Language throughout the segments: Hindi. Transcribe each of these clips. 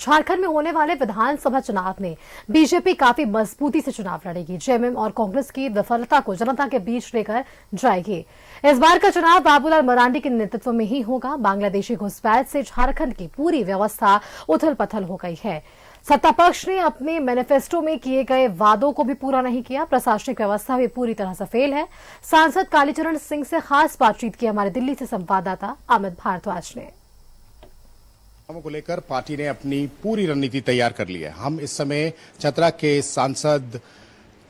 झारखंड में होने वाले विधानसभा चुनाव में बीजेपी काफी मजबूती से चुनाव लड़ेगी। जेएमएम और कांग्रेस की विफलता को जनता के बीच लेकर जाएगी। इस बार का चुनाव बाबूलाल मरांडी के नेतृत्व में ही होगा। बांग्लादेशी घुसपैठ से झारखंड की पूरी व्यवस्था उथल पथल हो गई है। सत्ता पक्ष ने अपने मैनिफेस्टो में किए गए वादों को भी पूरा नहीं किया। प्रशासनिक व्यवस्था भी पूरी तरह से फेल है। सांसद कालीचरण सिंह से खास बातचीत की हमारे दिल्ली से संवाददाता अमित भारद्वाज ने। को लेकर पार्टी ने अपनी पूरी रणनीति तैयार कर ली है। हम इस समय चतरा के सांसद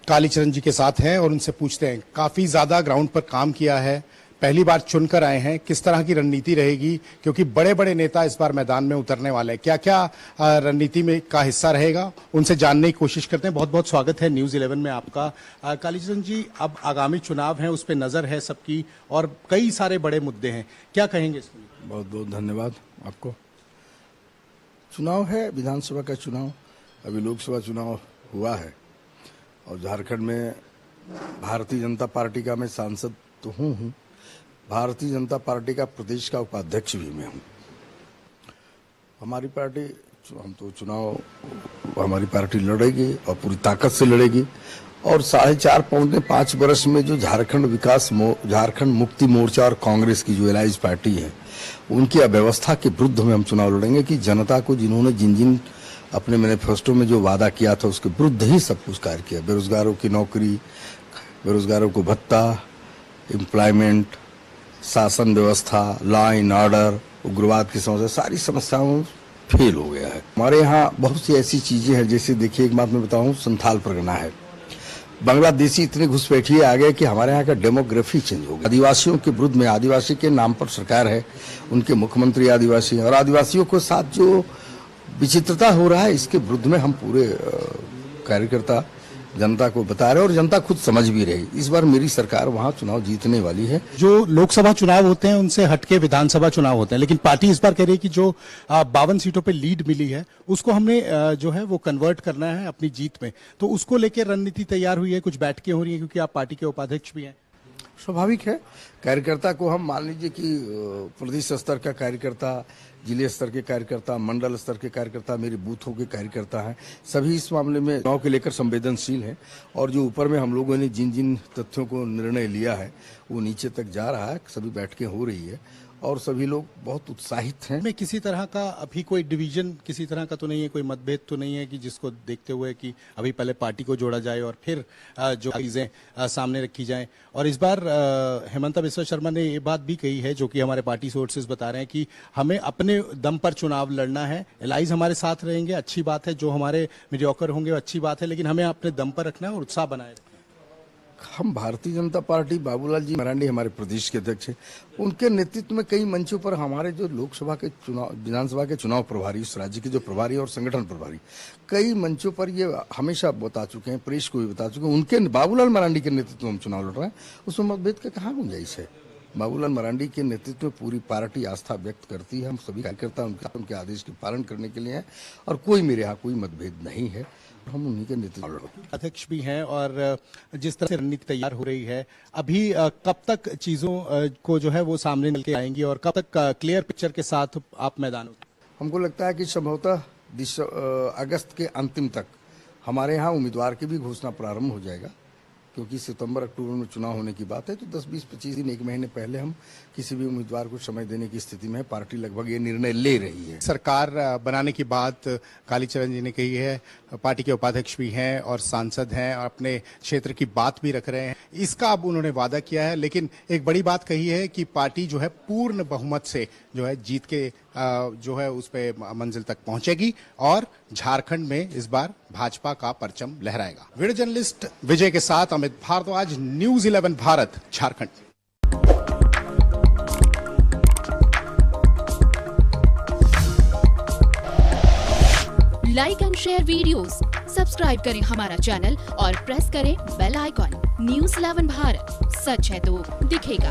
कालीचरण जी के साथ हैं और उनसे पूछते हैं, काफी ज्यादा ग्राउंड पर काम किया है, पहली बार चुनकर आए हैं, किस तरह की रणनीति रहेगी, क्योंकि बड़े बड़े नेता इस बार मैदान में उतरने वाले हैं, क्या क्या रणनीति में का हिस्सा रहेगा, उनसे जानने की कोशिश करते हैं। बहुत बहुत स्वागत है न्यूज 11 में आपका। कालीचरण जी, अब आगामी चुनाव है, उस पर नजर है सबकी और कई सारे बड़े मुद्दे हैं, क्या कहेंगे इसमें? बहुत बहुत धन्यवाद आपको। चुनाव है, विधानसभा का चुनाव, अभी लोकसभा चुनाव हुआ है और झारखंड में भारतीय जनता पार्टी का मैं सांसद तो हूँ, भारतीय जनता पार्टी का प्रदेश का उपाध्यक्ष भी मैं हूँ। हमारी पार्टी, हम तो चुनाव हमारी पार्टी लड़ेगी और पूरी ताकत से लड़ेगी और 4.5 पौने 5 वर्ष में जो झारखंड मुक्ति मोर्चा और कांग्रेस की जो एलाइज पार्टी है, उनकी अव्यवस्था के विरुद्ध में हम चुनाव लड़ेंगे कि जनता को जिन्होंने जिन अपने मैनिफेस्टो में जो वादा किया था उसके विरुद्ध ही सब कुछ कार्य किया। बेरोजगारों की नौकरी, बेरोजगारों को भत्ता, एम्प्लॉयमेंट, शासन व्यवस्था, लॉ एंड ऑर्डर, उग्रवाद की समस्या, सारी समस्याओं फेल हो गया है। हमारे यहाँ बहुत सी ऐसी चीजें हैं, जैसे देखिए एक बात मैं बताऊं, संथाल परगना है, बांग्लादेशी इतने घुसपैठिए आ गए कि हमारे यहाँ का डेमोग्राफी चेंज हो गया। आदिवासियों के विरुद्ध में, आदिवासी के नाम पर सरकार है, उनके मुख्यमंत्री आदिवासी हैं और आदिवासियों के साथ जो विचित्रता हो रहा है, इसके विरुद्ध में हम पूरे कार्यकर्ता जनता को बता रहे और जनता खुद समझ भी रही। इस बार मेरी सरकार वहां चुनाव जीतने वाली है। जो लोकसभा चुनाव होते हैं उनसे हटके विधानसभा चुनाव होते हैं, लेकिन पार्टी इस बार कह रही है कि जो 52 सीटों पे लीड मिली है उसको हमने जो है वो कन्वर्ट करना है अपनी जीत में। तो उसको लेकर रणनीति तैयार हुई है, कुछ बैठकें हो रही है, क्योंकि आप पार्टी के उपाध्यक्ष भी हैं। स्वाभाविक है, कार्यकर्ता को हम मान लीजिए कि प्रदेश स्तर का कार्यकर्ता, जिले स्तर के कार्यकर्ता, मंडल स्तर के कार्यकर्ता, मेरे बूथों के कार्यकर्ता हैं, सभी इस मामले में चुनाव के लेकर संवेदनशील हैं और जो ऊपर में हम लोगों ने जिन जिन तथ्यों को निर्णय लिया है वो नीचे तक जा रहा है। सभी बैठकें हो रही है और सभी लोग बहुत उत्साहित हैं। में किसी तरह का अभी कोई डिवीजन किसी तरह का तो नहीं है, कोई मतभेद तो नहीं है कि जिसको देखते हुए कि अभी पहले पार्टी को जोड़ा जाए और फिर जो चीजें सामने रखी जाएं। और इस बार हेमंता बिस्वा शर्मा ने ये बात भी कही है, जो कि हमारे पार्टी सोर्सेज बता रहे हैं कि हमें अपने दम पर चुनाव लड़ना है। एलाइज हमारे साथ रहेंगे, अच्छी बात है, जो हमारे मीडियोकर होंगे अच्छी बात है, लेकिन हमें अपने दम पर रखना है और उत्साह बनाए रखना है। हम भारतीय जनता पार्टी, बाबूलाल जी मरांडी हमारे प्रदेश के अध्यक्ष हैं, उनके नेतृत्व में कई मंचों पर हमारे जो लोकसभा के चुनाव, विधानसभा के चुनाव प्रभारी, उस राज्य के जो प्रभारी और संगठन प्रभारी, कई मंचों पर ये हमेशा बता चुके हैं, प्रेस को भी बता चुके हैं, उनके बाबूलाल मरांडी के नेतृत्व में हम चुनाव लड़ रहे हैं। उसमें मतभेद का कहाँ गुंजाइश है? बाबूलाल मरांडी के नेतृत्व में पूरी पार्टी आस्था व्यक्त करती है। हम सभी कार्यकर्ता उनके आदेश के पालन करने के लिए हैं और कोई मेरे यहाँ कोई मतभेद नहीं है। हम उन्हीं के नेतृत्व अध्यक्ष भी हैं और जिस तरह से रणनीति तैयार हो रही है, अभी कब तक चीजों को जो है वो सामने निकल के आएंगी और कब तक क्लियर पिक्चर के साथ आप मैदान हो? हमको लगता है कि संभवतः अगस्त के अंतिम तक हमारे यहाँ उम्मीदवार की भी घोषणा प्रारंभ हो जाएगा, क्योंकि सितंबर अक्टूबर में चुनाव होने की बात है। तो 10, 20, 25 दिन, 1 महीने पहले हम किसी भी उम्मीदवार को समय देने की स्थिति में पार्टी लगभग ये निर्णय ले रही है। सरकार बनाने की बात कालीचरण जी ने कही है, पार्टी के उपाध्यक्ष भी हैं और सांसद हैं और अपने क्षेत्र की बात भी रख रहे हैं। इसका अब उन्होंने वादा किया है, लेकिन एक बड़ी बात कही है कि पार्टी जो है पूर्ण बहुमत से जो है जीत के जो है उस पे मंजिल तक पहुंचेगी और झारखंड में इस बार भाजपा का परचम लहराएगा। वीडियो जर्नलिस्ट विजय के साथ Amit Bhardwaj, news 11 Bharat, Jharkhand. Like and share videos, subscribe करें हमारा चैनल और प्रेस करें बेल आइकॉन। न्यूज 11 भारत, सच है तो दिखेगा।